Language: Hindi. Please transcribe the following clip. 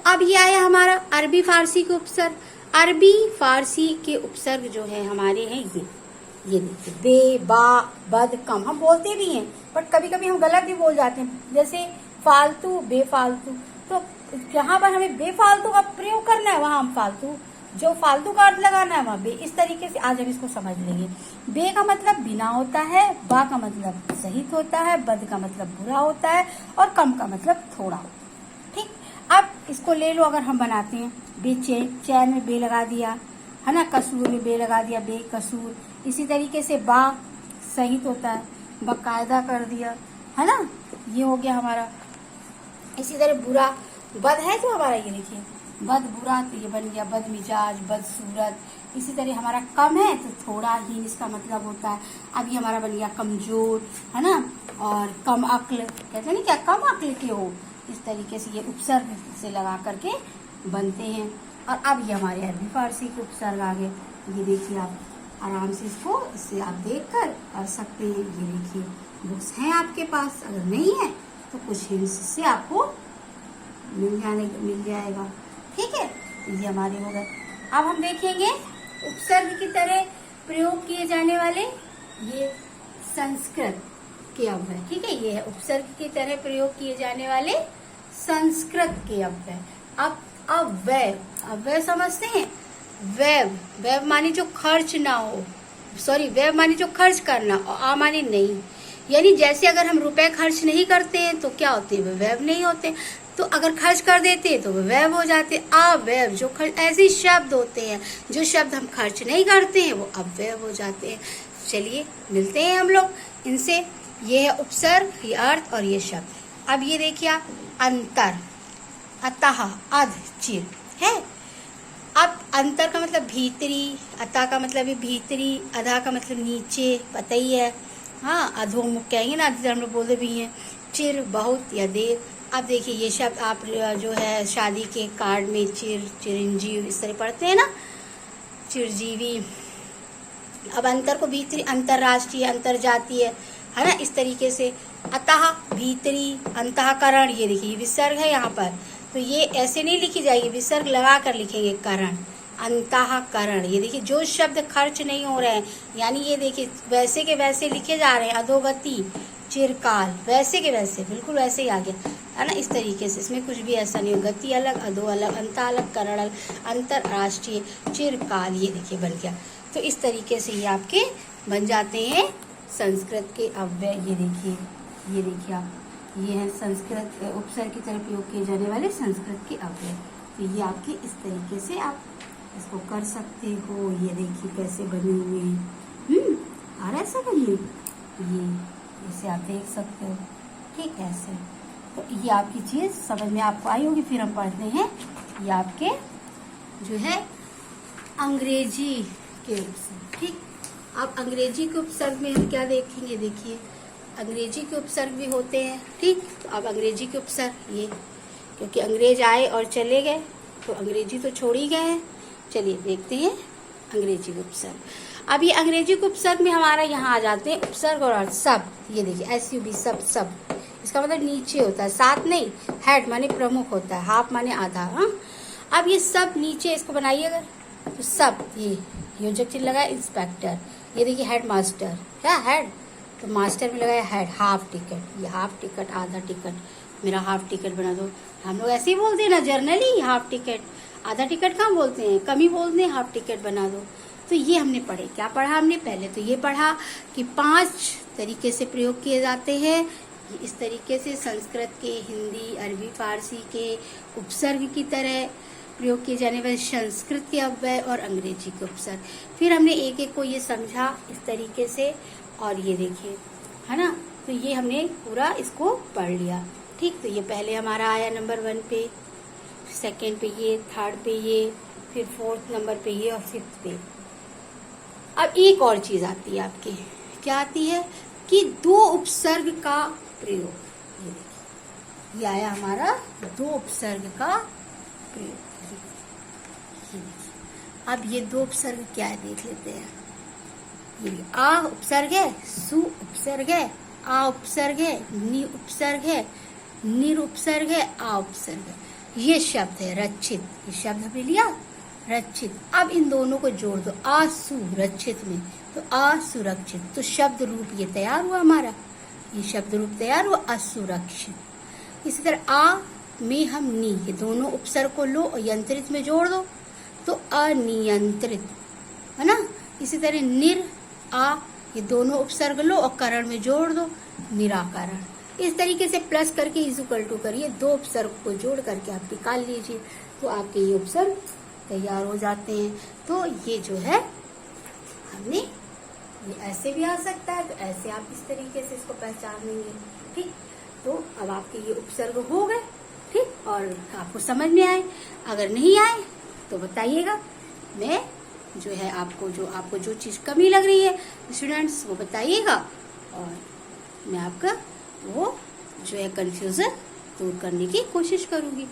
अब ये आया हमारा अरबी फारसी के उपसर्ग। अरबी फारसी के उपसर्ग जो है हमारे हैं ये देखिए, बे, बा, बद, कम। हम बोलते भी हैं बट कभी कभी हम गलत भी बोल जाते हैं, जैसे फालतू, बेफालतू। तो जहां पर हमें बेफालतू का प्रयोग करना है वहां हम फालतू, जो फालतू का अर्थ लगाना है वहां बे। इस तरीके से आज हम इसको समझ लेंगे। बे का मतलब बिना होता है, बा का मतलब सहित होता है, बद का मतलब बुरा होता है, और कम का मतलब थोड़ा होता है। ठीक, अब इसको ले लो, अगर हम बनाते हैं बेचैन, चैन में बे लगा दिया है ना, कसूर में बे लगा दिया, बेकसूर। इसी तरीके से बा सहित होता है, बाकायदा कर दिया है ना, ये हो गया हमारा। इसी तरह बुरा, बद है तो हमारा ये देखिए बद बुरा, तो ये बन गया बद मिजाज, बदसूरत। इसी तरह हमारा कम है तो थोड़ा ही इसका मतलब होता है। अब ये हमारा बन गया कमजोर है ना, और कम अक्ल, कहते हैं ना क्या, कम अक्ल के हो। इस तरीके से ये उपसर्ग से लगा करके बनते हैं। और अब ये हमारे अरबी फारसी के उपसर्ग आ गए। ये देखिए आप आराम से इससे आप देख कर कर सकते हैं। ये देखिए बुक्स हैं आपके पास, अगर नहीं है तो कुछ हिंट्स से आपको मिल जाएगा। ठीक है, ये हमारे हो गए। अब हम देखेंगे उपसर्ग की तरह प्रयोग किए जाने वाले ये संस्कृत के अव्यय। ठीक है, ये है उपसर्ग की तरह प्रयोग किए जाने वाले संस्कृत के अव्यय। अब अव्यय, अव्यय समझते हैं। व्यय, व्यय माने जो खर्च ना हो, सॉरी व्यय माने जो खर्च करना, और आ माने नहीं। यानी जैसे अगर हम रुपए खर्च नहीं करते हैं तो क्या होते हैं, व्यय नहीं होते। तो अगर खर्च कर देते हैं तो व्यय हो जाते। अव्यय जो खर्च, ऐसे शब्द होते हैं जो शब्द हम खर्च नहीं करते हैं वो अव्यय हो जाते हैं। चलिए मिलते हैं हम लोग इनसे। ये है उपसर्ग, ये अर्थ और ये शब्द। अब ये देखिए आप, अंतर, अतः, अध, चिर है। अब अंतर का मतलब भीतरी, अतः का मतलब है भीतरी, अधा का मतलब नीचे, पता ही है। हाँ, अधोमुख कहेंगे ना, हम लोग बोलते भी हैं। चिर, बहुत या देर। अब देखिए ये शब्द आप जो है शादी के कार्ड में चिर, चिरंजीव इस तरह पढ़ते हैं ना, चिरजीवी। अब अंतर को भीतरी, अंतरराष्ट्रीय, अंतरजातीय है ना, इस तरीके से। अतः भीतरी, अंतःकरण, ये देखिए विसर्ग है यहाँ पर, तो ये ऐसे नहीं लिखी जाएगी, विसर्ग लगा कर लिखेंगे, करण, अंतःकरण। ये देखिए जो शब्द खर्च नहीं हो रहे हैं, यानी ये देखिए वैसे के वैसे लिखे जा रहे हैं। अधोगति, चिरकाल, वैसे के वैसे, बिल्कुल वैसे ही आ गया है ना, इस तरीके से। इसमें कुछ भी ऐसा नहीं हो, गति अलग, अधो अलग, अंत अलग, करण अलग, अंतरराष्ट्रीय, चिरकाल, ये देखिए बन गया। तो इस तरीके से ये आपके बन जाते हैं संस्कृत के अव्यय। ये देखिए आप, ये है संस्कृत उपसर्ग की तरह प्रयोग किए जाने वाले संस्कृत के अव्यय। तो ये आपके इस तरीके से आप इसको कर सकते हो। ये देखिए कैसे बने हुए हैं, आ रहा है समझ में, ये इसे आप देख सकते हो। ठीक है, ऐसे। तो ये आपकी चीज समझ में आपको आई होगी। फिर हम पढ़ते हैं ये आपके जो है अंग्रेजी के उपसर्ग। ठीक, अब अंग्रेजी के उपसर्ग में हम क्या देखेंगे, देखिए अंग्रेजी के उपसर्ग भी होते हैं। ठीक, तो अब अंग्रेजी के उपसर्ग ये, क्योंकि अंग्रेज आए और चले गए तो अंग्रेजी तो छोड़ ही गए हैं। चलिए देखते हैं अंग्रेजी के उपसर्ग। अब ये अंग्रेजी के उपसर्ग में हमारा यहाँ आ जाते हैं उपसर्ग और अर्थ। सब, ये देखिए SUB, सब, इसका मतलब नीचे होता है, साथ नहीं। हेड माने प्रमुख होता है, हाफ माने आधा। हाँ, अब ये सब नीचे इसको बनाइए अगर, तो सब, ये योजक चिन्ह लगाया, इंस्पेक्टर, ये देखिए हेड मास्टर, क्या हेड, तो मास्टर में लगाया हेड। हाफ टिकट, ये हाफ टिकट, आधा टिकट, मेरा हाफ टिकट बना दो। हम लोग ऐसे ही बोलते हैं ना जर्नली, हाफ टिकट, आधा टिकट कहाँ बोलते हैं, कम ही बोलते हैं, हाफ टिकट बना दो। तो ये हमने पढ़े, क्या पढ़ा हमने पहले, तो ये पढ़ा कि 5 तरीके से प्रयोग किए जाते हैं। इस तरीके से संस्कृत के, हिंदी, अरबी, फारसी के उपसर्ग की तरह प्रयोग किए जाने वाले संस्कृत के अव्यय और अंग्रेजी के उपसर्ग। फिर हमने एक एक को ये समझा इस तरीके से, और ये देखिए है ना, तो ये हमने पूरा इसको पढ़ लिया। ठीक, तो ये पहले हमारा आया नंबर 1 पे, सेकंड पे ये, थर्ड पे ये, फिर 4th नंबर पे ये और 5th पे। अब एक और चीज आती है आपकी, क्या आती है कि 2 उपसर्ग का प्रयोग। ये देखिए ये आया हमारा 2 उपसर्ग का प्रयोग। अब ये 2 उपसर्ग क्या है देख लेते हैं। ये आ उपसर्ग है, सु उपसर्ग है, आ उपसर्ग है, नि उपसर्ग है, निर उपसर्ग है, आ उपसर्ग है। ये शब्द है रचित, ये शब्द हमने लिया रचित। अब इन दोनों को जोड़ दो असुरक्षित में, तो असुरक्षित, तो शब्द रूप ये तैयार हुआ हमारा, ये शब्द रूप तैयार हुआ असुरक्षित। इसी तरह आ में हम नी, ये दोनों उपसर्ग को लो और यंत्रित में जोड़ दो तो अनियंत्रित, है ना। इसी तरह निर आ, ये दोनों उपसर्ग लो और करण में जोड़ दो निराकरण। इस तरीके से प्लस करके इज इक्वल टू करिए, दो उपसर्ग को जोड़ करके आप निकाल लीजिए, तो आपके ये उपसर्ग तैयार हो जाते हैं। तो ये जो है हमने, ये ऐसे भी आ सकता है, तो ऐसे आप इस तरीके से इसको पहचान लेंगे, ठीक। तो अब आपके ये उपसर्ग हो गए, ठीक, और आपको समझ में आए। अगर नहीं आए तो बताइएगा, मैं जो है आपको जो चीज कमी लग रही है स्टूडेंट्स वो बताइएगा, और मैं आपका वो जो है कंफ्यूजन दूर करने की कोशिश करूंगी।